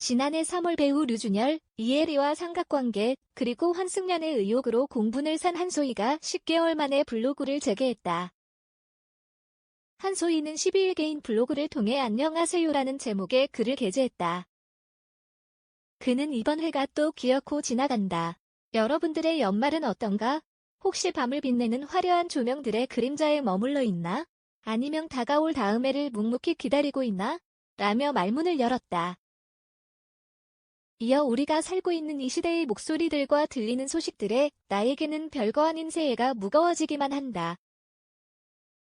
지난해 3월 배우 류준열, 이혜리와 삼각관계, 그리고 환승연의 의혹으로 공분을 산 한소희가 10개월 만에 블로그를 재개했다. 한소희는 12일 개인 블로그를 통해 안녕하세요라는 제목의 글을 게재했다. 그는 이번 해가 또 기어코 지나간다. 여러분들의 연말은 어떤가? 혹시 밤을 빛내는 화려한 조명들의 그림자에 머물러 있나? 아니면 다가올 다음 해를 묵묵히 기다리고 있나? 라며 말문을 열었다. 이어 우리가 살고 있는 이 시대의 목소리들과 들리는 소식들에 나에게는 별거 아닌 새해가 무거워지기만 한다.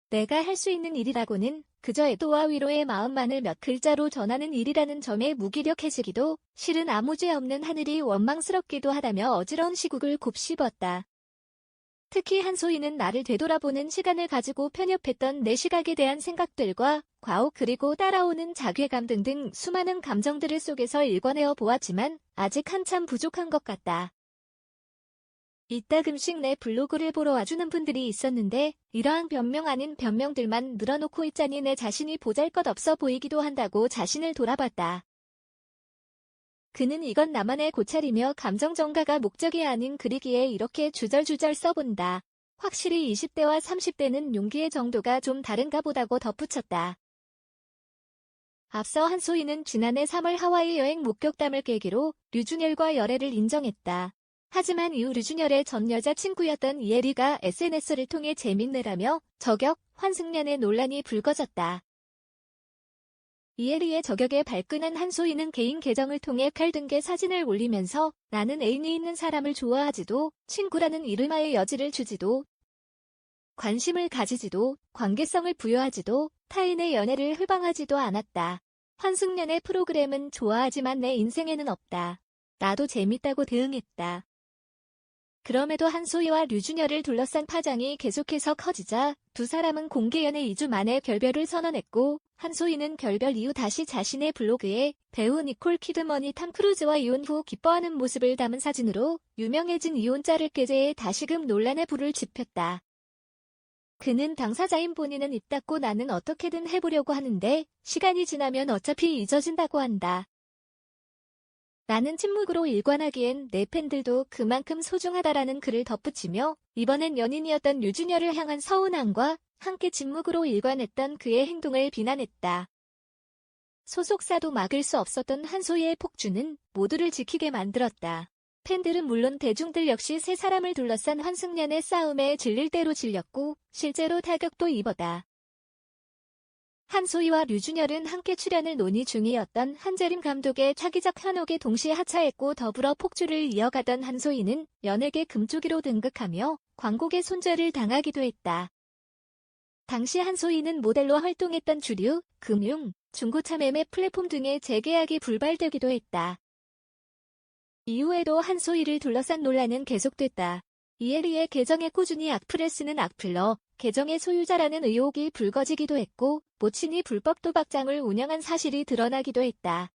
내가 할 수 있는 일이라고는 그저 애도와 위로의 마음만을 몇 글자로 전하는 일이라는 점에 무기력해지기도, 실은 아무 죄 없는 하늘이 원망스럽기도 하다며 어지러운 시국을 곱씹었다. 특히 한소희는 나를 되돌아보는 시간을 가지고 편협했던 내 시각에 대한 생각들과 과오 그리고 따라오는 자괴감 등등 수많은 감정들을 속에서 일궈내어 보았지만 아직 한참 부족한 것 같다. 이따금씩 내 블로그를 보러 와주는 분들이 있었는데 이러한 변명 아닌 변명들만 늘어놓고 있자니 내 자신이 보잘것없어 보이기도 한다고 자신을 돌아봤다. 그는 이건 나만의 고찰이며 감정 전가가 목적이 아닌 글이기에 이렇게 주절주절 써본다. 확실히 20대와 30대는 용기의 정도가 좀 다른가 보다고 덧붙였다. 앞서 한소희는 지난해 3월 하와이 여행 목격담을 계기로 류준열과 열애를 인정했다. 하지만 이후 류준열의 전 여자친구였던 이혜리가 SNS를 통해 재밌네라며 저격, 환승연의 논란이 불거졌다. 이혜리의 저격에 발끈한 한소희는 개인 계정을 통해 칼등계 사진을 올리면서 나는 애인이 있는 사람을 좋아하지도 친구라는 이름하에 여지를 주지도 관심을 가지지도 관계성을 부여하지도 타인의 연애를 회방하지도 않았다. 환승연의 프로그램은 좋아하지만 내 인생에는 없다. 나도 재밌다고 대응했다. 그럼에도 한소희와 류준열을 둘러싼 파장이 계속해서 커지자 두 사람은 공개 연애 2주 만에 결별을 선언했고 한소희는 결별 이후 다시 자신의 블로그에 배우 니콜 키드먼이 탐 크루즈와 이혼 후 기뻐하는 모습을 담은 사진으로 유명해진 이혼자를 게재해 다시금 논란의 불을 지폈다. 그는 당사자인 본인은 입 닫고 나는 어떻게든 해보려고 하는데 시간이 지나면 어차피 잊어진다고 한다. 나는 침묵으로 일관하기엔 내 팬들도 그만큼 소중하다라는 글을 덧붙이며 이번엔 연인이었던 류준열을 향한 서운함과 함께 침묵으로 일관했던 그의 행동을 비난했다. 소속사도 막을 수 없었던 한소희의 폭주는 모두를 지키게 만들었다. 팬들은 물론 대중들 역시 세 사람을 둘러싼 환승연의 싸움에 질릴 대로 질렸고 실제로 타격도 입었다. 한소희와 류준열은 함께 출연을 논의 중이었던 한재림 감독의 차기작 현옥에 동시에 하차했고 더불어 폭주를 이어가던 한소희는 연예계 금쪽이로 등극하며 광고계 손절을 당하기도 했다. 당시 한소희는 모델로 활동했던 주류, 금융, 중고차 매매 플랫폼 등의 재계약이 불발되기도 했다. 이후에도 한소희를 둘러싼 논란은 계속됐다. 이혜리의 계정에 꾸준히 악플을 쓰는 악플러, 계정의 소유자라는 의혹이 불거지기도 했고 모친이 불법 도박장을 운영한 사실이 드러나기도 했다.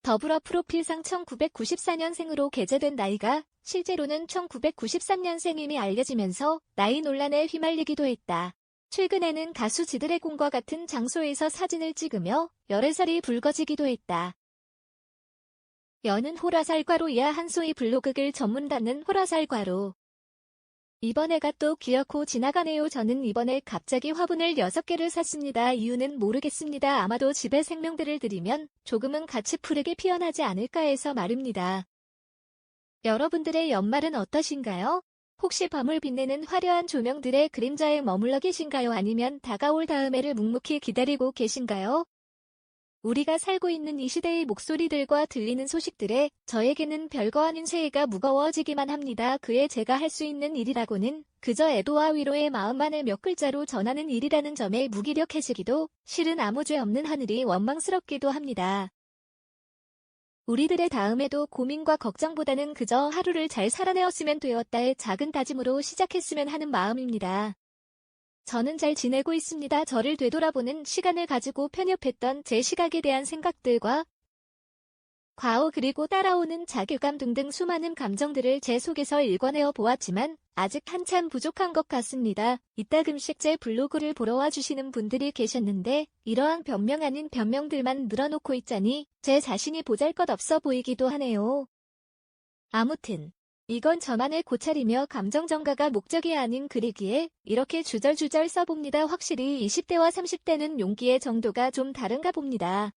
더불어 프로필상 1994년생으로 게재된 나이가 실제로는 1993년생임이 알려지면서 나이 논란에 휘말리기도 했다. 최근에는 가수 지드래곤과 같은 장소에서 사진을 찍으며 열애설이 불거지기도 했다. 여는 호라살과로 이하 한소희 블로그글 전문닫는 호라살과로. 이번 해가 또 기어코 지나가네요. 저는 이번에 갑자기 화분을 6개를 샀습니다. 이유는 모르겠습니다. 아마도 집에 생명들을 들이면 조금은 같이 푸르게 피어나지 않을까 해서 말입니다. 여러분들의 연말은 어떠신가요? 혹시 밤을 빛내는 화려한 조명들의 그림자에 머물러 계신가요? 아니면 다가올 다음 해를 묵묵히 기다리고 계신가요? 우리가 살고 있는 이 시대의 목소리들과 들리는 소식들에 저에게는 별거 아닌 새해가 무거워지기만 합니다. 그에 제가 할 수 있는 일이라고는 그저 애도와 위로의 마음만을 몇 글자로 전하는 일이라는 점에 무기력해지기도, 실은 아무 죄 없는 하늘이 원망스럽기도 합니다. 우리들의 다음에도 고민과 걱정보다는 그저 하루를 잘 살아내었으면 되었다의 작은 다짐으로 시작했으면 하는 마음입니다. 저는 잘 지내고 있습니다. 저를 되돌아보는 시간을 가지고 편협했던 제 시각에 대한 생각들과 과오 그리고 따라오는 자괴감 등등 수많은 감정들을 제 속에서 읽어내어 보았지만 아직 한참 부족한 것 같습니다. 이따금씩 제 블로그를 보러 와주시는 분들이 계셨는데 이러한 변명 아닌 변명들만 늘어놓고 있자니 제 자신이 보잘것없어 보이기도 하네요. 아무튼 이건 저만의 고찰이며 감정 전가가 목적이 아닌 글이기에 이렇게 주절주절 써봅니다. 확실히 20대와 30대는 용기의 정도가 좀 다른가 봅니다.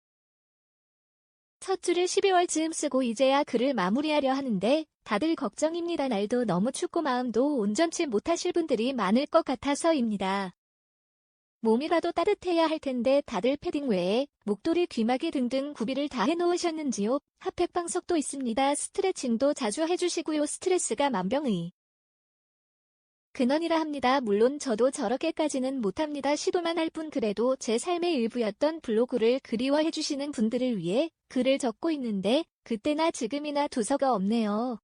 첫 줄을 12월쯤 쓰고 이제야 글을 마무리하려 하는데 다들 걱정입니다. 날도 너무 춥고 마음도 온전치 못하실 분들이 많을 것 같아서입니다. 몸이라도 따뜻해야 할 텐데 다들 패딩 외에 목도리, 귀마개 등등 구비를 다 해놓으셨는지요? 핫팩 방석도 있습니다. 스트레칭도 자주 해주시고요. 스트레스가 만병의 근원이라 합니다. 물론 저도 저렇게까지는 못합니다. 시도만 할 뿐. 그래도 제 삶의 일부였던 블로그를 그리워해주시는 분들을 위해 글을 적고 있는데 그때나 지금이나 두서가 없네요.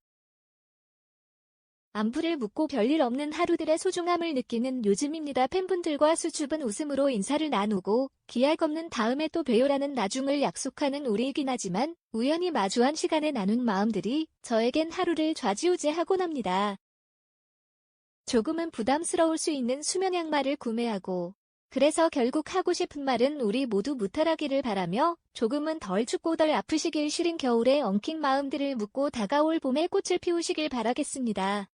안부를 묻고 별일 없는 하루들의 소중함을 느끼는 요즘입니다. 팬분들과 수줍은 웃음으로 인사를 나누고 기약없는 다음에 또 봬요라는 나중을 약속하는 우리이긴 하지만 우연히 마주한 시간에 나눈 마음들이 저에겐 하루를 좌지우지하곤 합니다. 조금은 부담스러울 수 있는 수면 양말을 구매하고 그래서 결국 하고 싶은 말은 우리 모두 무탈하기를 바라며 조금은 덜 춥고 덜 아프시길 시린 겨울에 엉킨 마음들을 묻고 다가올 봄에 꽃을 피우시길 바라겠습니다.